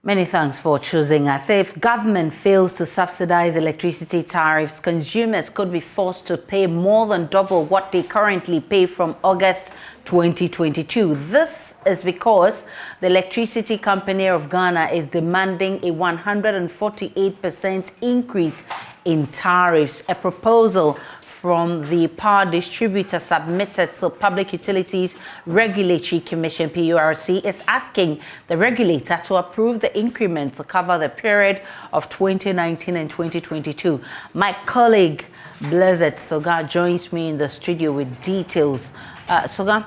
Many thanks for choosing us. If government fails to subsidize electricity tariffs, consumers could be forced to pay more than double what they currently pay from August 2022. This is because the Electricity Company of Ghana is demanding a 148% increase in tariffs. A proposal from the power distributor submitted to Public Utilities Regulatory Commission (PURC) is asking the regulator to approve the increment to cover the period of 2019 and 2022. My colleague Blessed Soga joins me in the studio with details. Soga,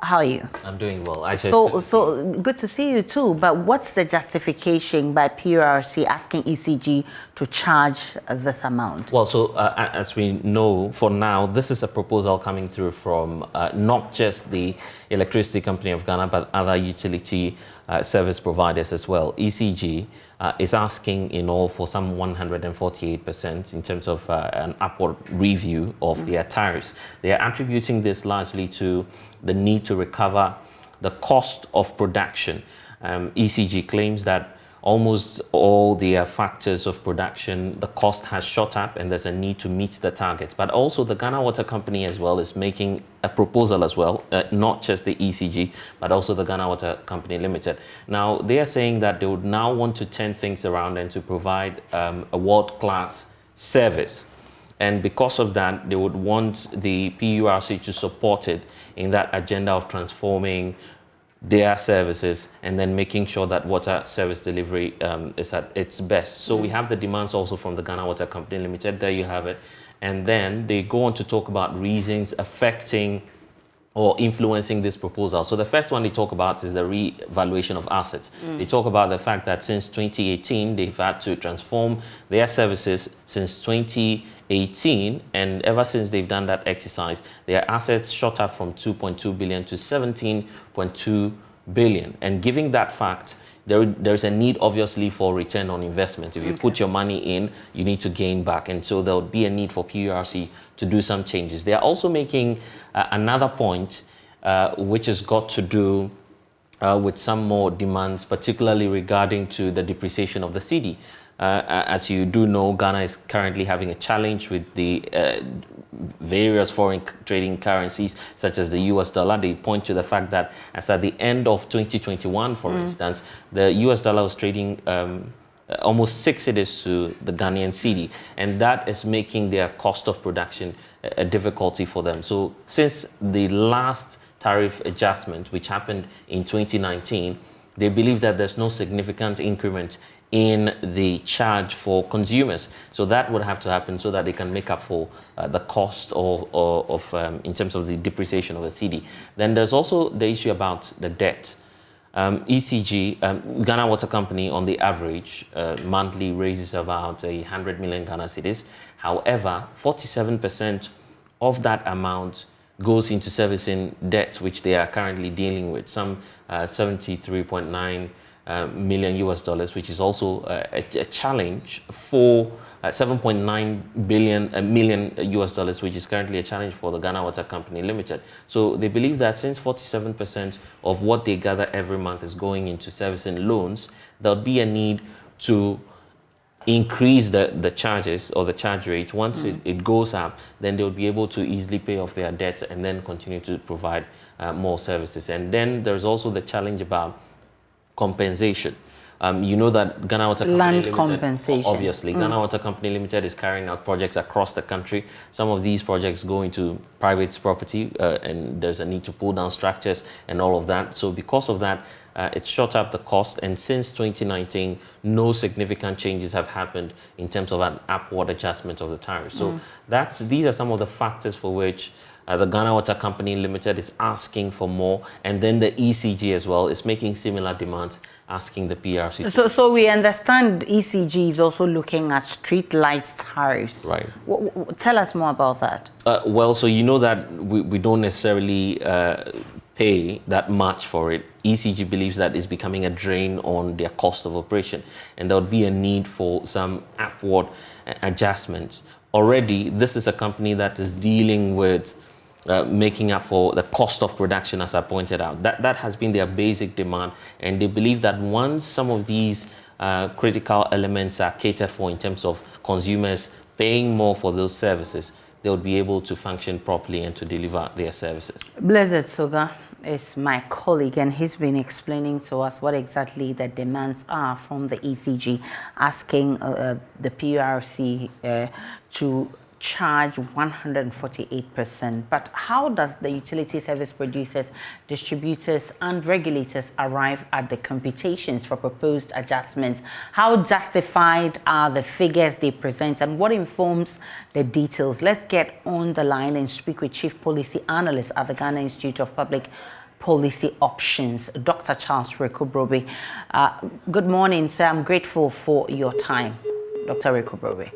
how are you? I'm doing well. So good to see you too. But what's the justification by PURC asking ECG to charge this amount? Well, so as we know, for now, this is a proposal coming through from not just the Electricity Company of Ghana, but other utility service providers as well. ECG is asking in all for some 148% in terms of an upward review of their tariffs. They are attributing this largely to the need to recover the cost of production. ECG claims that almost all the factors of production, the cost has shot up and there's a need to meet the targets. But also the Ghana Water Company as well is making a proposal as well, not just the ECG, but also the Ghana Water Company Limited. Now, they are saying that they would now want to turn things around and to provide a world-class service. And because of that, they would want the PURC to support it in that agenda of transforming their services and then making sure that water service delivery is at its best. So we have the demands also from the Ghana Water Company Limited. There you have it. And then they go on to talk about reasons affecting or influencing this proposal. So the first one they talk about is the revaluation of assets. They talk about the fact that since 2018, they've had to transform their services since 2018, and ever since they've done that exercise, their assets shot up from 2.2 billion to 17.2 billion. And given that fact, there's a need obviously for return on investment. If you put your money in, you need to gain back. And so there would be a need for PURC to do some changes. They are also making another point, which has got to do with some more demands, particularly regarding to the depreciation of the cedi. As you do know, Ghana is currently having a challenge with the various foreign trading currencies, such as the US dollar. They point to the fact that as at the end of 2021, for instance, the US dollar was trading almost 6 cedis to the Ghanaian cedi, and that is making their cost of production a difficulty for them. So since the last tariff adjustment, which happened in 2019, they believe that there's no significant increment in the charge for consumers. So that would have to happen so that they can make up for the cost of in terms of the depreciation of the cedi. Then there's also the issue about the debt. ECG, Ghana Water Company, on the average, monthly raises about 100 million Ghana cedis. However, 47% of that amount goes into servicing debt, which they are currently dealing with, some 73.9 million US dollars, which is also a challenge for 7.9 million US dollars, which is currently a challenge for the Ghana Water Company Limited. So they believe that since 47% of what they gather every month is going into servicing loans, there'll be a need to increase the charges or the charge rate. Once it goes up, then they'll be able to easily pay off their debts and then continue to provide more services. And then there's also the challenge about compensation. You know that Ghana Water Company Limited, compensation. Obviously, Ghana Water Company Limited is carrying out projects across the country. Some of these projects go into private property, and there's a need to pull down structures and all of that. So because of that, it shot up the cost. And since 2019, no significant changes have happened in terms of an upward adjustment of the tariff. So these are some of the factors for which the Ghana Water Company Limited is asking for more, and then the ECG as well is making similar demands, asking the PRC. So we understand ECG is also looking at street lights tariffs. Right. Tell us more about that. Well, so you know that we don't necessarily pay that much for it. ECG believes that it's becoming a drain on their cost of operation, and there would be a need for some upward adjustments. Already, this is a company that is dealing with making up for the cost of production, as I pointed out. That has been their basic demand, and they believe that once some of these critical elements are catered for in terms of consumers paying more for those services, they'll be able to function properly and to deliver their services. Blessed Soga is my colleague, and he's been explaining to us what exactly the demands are from the ECG, asking the PURC to charge 148%. But how does the utility service producers, distributors and regulators arrive at the computations for proposed adjustments? How justified are the figures they present, and what informs the details? Let's get on the line and speak with Chief Policy Analyst at the Ghana Institute of Public Policy Options, Dr. Charles Rekubrobe. Good morning, sir. I'm grateful for your time, Dr. Rekubrobe.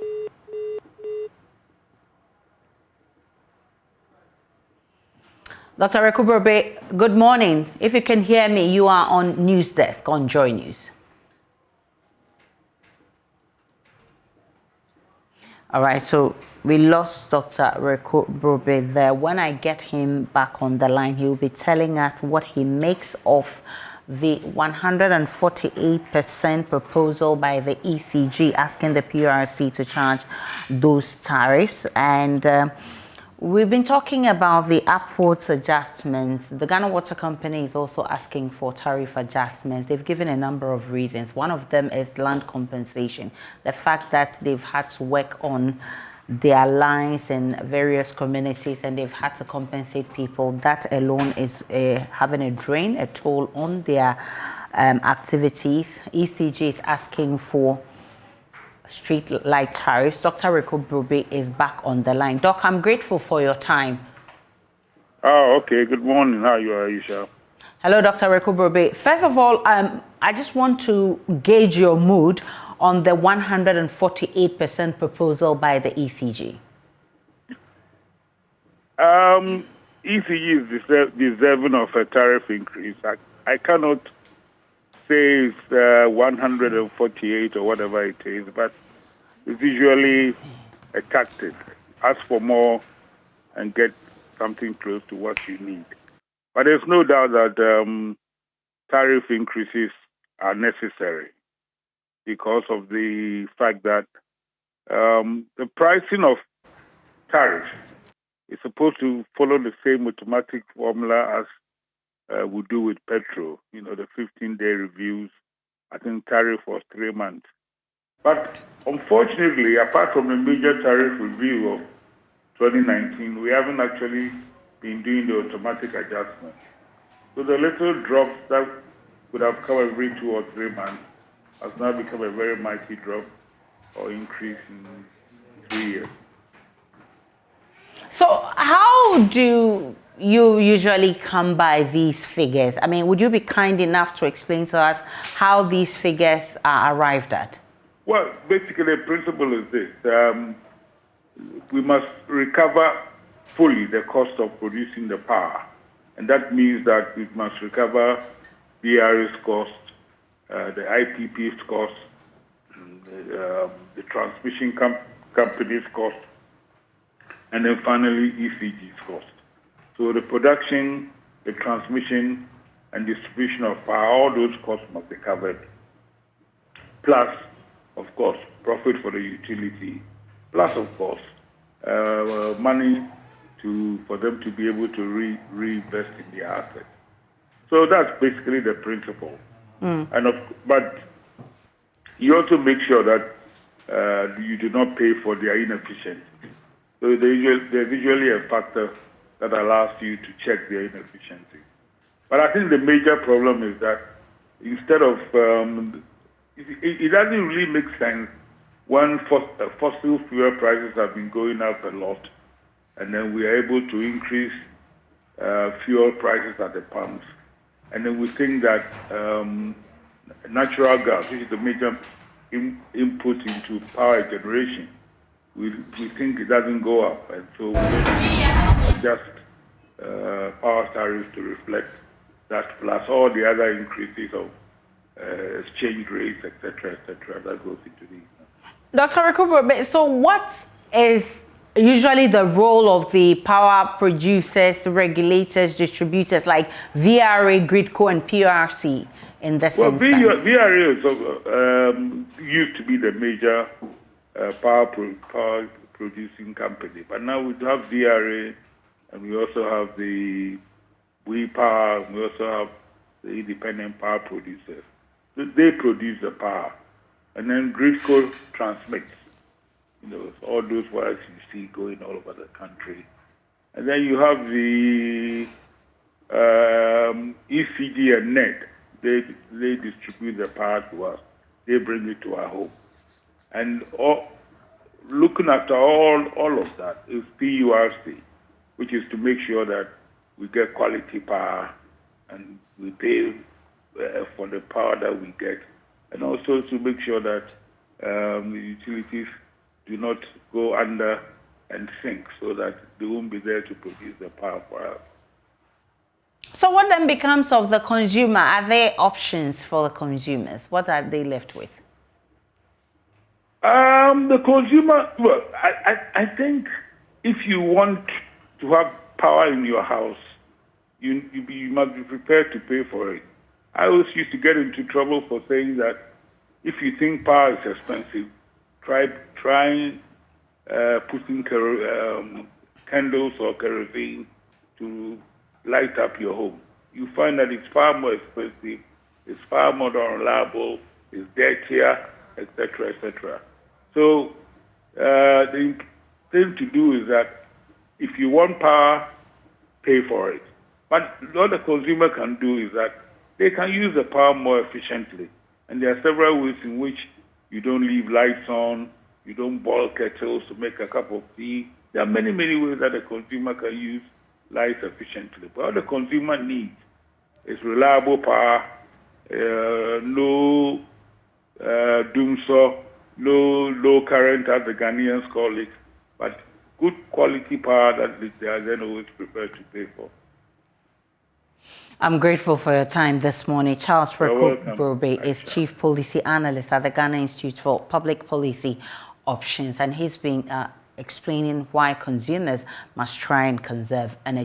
Dr. Rekubrobe, good morning. If you can hear me, you are on News Desk on JoyNews. All right, so we lost Dr. Rekubrobe there. When I get him back on the line, he'll be telling us what he makes of the 148% proposal by the ECG, asking the PRC to charge those tariffs. And we've been talking about the upwards adjustments. The Ghana Water Company is also asking for tariff adjustments. They've given a number of reasons. One of them is land compensation. The fact that they've had to work on their lines in various communities and they've had to compensate people. That alone is having a toll on their activities. ECG is asking for street light tariffs. Dr. Rekubrobe is back on the line. Doc, I'm grateful for your time. Oh, okay. Good morning. How are you, Aisha? Hello, Dr. Rekubrobe. First of all, I just want to gauge your mood on the 148% proposal by the ECG. ECG is deserving of a tariff increase. I cannot say it's 148 or whatever it is, but it's usually a tactic. Ask for more and get something close to what you need. But there's no doubt that tariff increases are necessary because of the fact that the pricing of tariffs is supposed to follow the same automatic formula as we do with petrol. You know, the 15-day reviews. I think tariff was 3 months. But unfortunately, apart from a major tariff review of 2019, we haven't actually been doing the automatic adjustment. So the little drops that would have come every 2 or 3 months has now become a very mighty drop or increase in 3 years. So how do you usually come by these figures? I mean, would you be kind enough to explain to us how these figures are arrived at? Well, basically, the principle is this. We must recover fully the cost of producing the power. And that means that we must recover BR's cost, the IPP's cost, the transmission company's cost, and then finally ECG's cost. So the production, the transmission, and distribution of power, all those costs must be covered. Plus, of course, profit for the utility. Plus, of course, money for them to be able to reinvest in their assets. So that's basically the principle. But you also make sure that you do not pay for their inefficiency. So there's usually a factor that allows you to check their inefficiency. But I think the major problem is that instead of, it doesn't really make sense when fossil fuel prices have been going up a lot, and then we are able to increase fuel prices at the pumps. And then we think that natural gas, which is the major input into power generation, we think it doesn't go up, and so we adjust power tariffs to reflect that, plus all the other increases of exchange rates, etc., that goes into these. Dr. Rekubrobe, so what is usually the role of the power producers, regulators, distributors like VRA, Gridco, and PRC in this instance? VRA used to be the major power producing company, but now we have VRA, and we also have the Power, and we also have the independent power producers. So they produce the power, and then Gridco transmits. All those wires you see going all over the country. And then you have the ECG and NET. They distribute the power to us. They bring it to our home. And looking after all of that is PURC, which is to make sure that we get quality power and we pay for the power that we get. And also to make sure that the utilities do not go under and sink, so that they won't be there to produce the power for us. So what then becomes of the consumer? Are there options for the consumers? What are they left with? The consumer, well, I think if you want to have power in your house, you must be prepared to pay for it. I always used to get into trouble for saying that if you think power is expensive, try putting candles or kerosene to light up your home. You find that it's far more expensive, it's far more unreliable, it's dirtier, etc., etc. So the thing to do is that if you want power, pay for it. But what the consumer can do is that they can use the power more efficiently. And there are several ways in which you don't leave lights on, you don't boil kettles to make a cup of tea. There are many, many ways that the consumer can use lights efficiently. But what the consumer needs is reliable power, no doomsaw, no low current, as the Ghanaians call it, but good quality power that they are then always prepared to pay for. I'm grateful for your time this morning. Charles Brobe is Chief Policy Analyst at the Ghana Institute for Public Policy Options, and he's been explaining why consumers must try and conserve energy.